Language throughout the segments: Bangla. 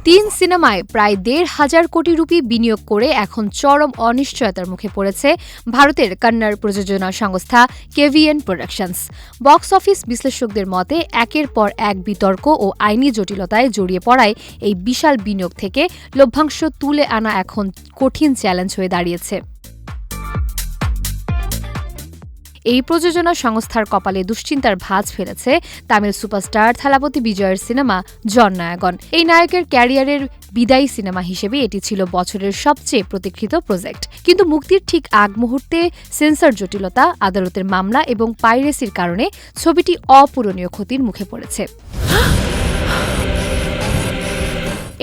তিন সিনেমায় প্রায় ১,৫০০ কোটি রুপি বিনিয়োগ করে এখন চরম অনিশ্চয়তার মুখে পড়েছে ভারতের কন্নড় প্রযোজনা সংস্থা কেভিএন প্রোডাকশনস। বক্স অফিস বিশ্লেষকদের মতে একের পর এক বিতর্ক ও আইনি জটিলতায় জড়িয়ে পড়ায় এই বিশাল বিনিয়োগ থেকে লভ্যাংশ তুলে আনা এখন কঠিন চ্যালেঞ্জ হয়ে দাঁড়িয়েছে। এই প্রযোজনা সংস্থার কপালে দুশ্চিন্তার ভাঁজ ফেলেছে তামিল সুপারস্টার থালাপতি বিজয়ের সিনেমা জননায়কন। এই নায়কের ক্যারিয়ারের বিদায়ী সিনেমা হিসেবে এটি ছিল বছরের সবচেয়ে প্রতীক্ষিত প্রজেক্ট। কিন্তু মুক্তির ঠিক আগ মুহূর্তে সেন্সর জটিলতা, আদালতের মামলা এবং পাইরেসির কারণে ছবিটি অপূরণীয় ক্ষতির মুখে পড়েছে।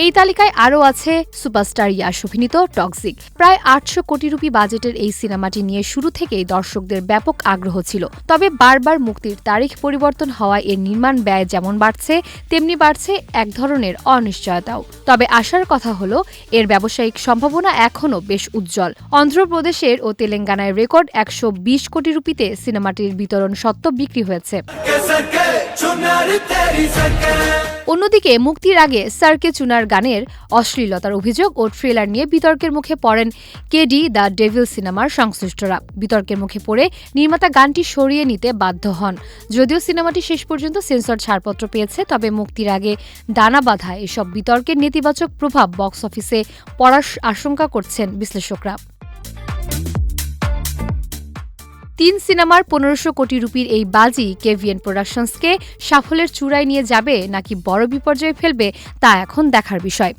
এই তালিকায় আরও আছে সুপারস্টার ইয়াশ অভিনীত টক্সিক। প্রায় ৮০০ কোটি রুপি বাজেটের এই সিনেমাটি নিয়ে শুরু থেকেই দর্শকদের ব্যাপক আগ্রহ ছিল। তবে বারবার মুক্তির তারিখ পরিবর্তন হওয়ায় এর নির্মাণ ব্যয় যেমন বাড়ছে তেমনি বাড়ছে এক ধরনের অনিশ্চয়তাও। তবে আশার কথা হলো এর ব্যবসায়িক সম্ভাবনা এখনও বেশ উজ্জ্বল। অন্ধ্রপ্রদেশের ও তেলেঙ্গানায় রেকর্ড ১২০ কোটি রুপিতে সিনেমাটির বিতরণ সত্ত্বেও বিক্রি হয়েছে। অন্যদিকে মুক্তির আগে সারকে চুনার গানের অশ্লীলতার অভিযোগ ও ট্রেলার নিয়ে বিতর্কের মুখে পড়েন কেডি দ্য ডেভিল সিনেমার সংশ্লিষ্টরা। বিতর্কের মুখে পড়ে নির্মাতা গানটি সরিয়ে নিতে বাধ্য হন। যদিও সিনেমাটি শেষ পর্যন্ত সেন্সর ছাড়পত্র পেয়েছে, তবে মুক্তির আগে দানা বাঁধা এসব বিতর্কের নেতিবাচক প্রভাব বক্স অফিসে পড়ার আশঙ্কা করছেন বিশ্লেষকরা। ৩ সিনেমার ১৫০০ কোটি রুপির এই বাজি কেভিএন প্রোডাকশনসকে সাফল্যের চূড়ায় নিয়ে যাবে নাকি বড় বিপর্যয়ে ফেলবে তা এখন দেখার বিষয়।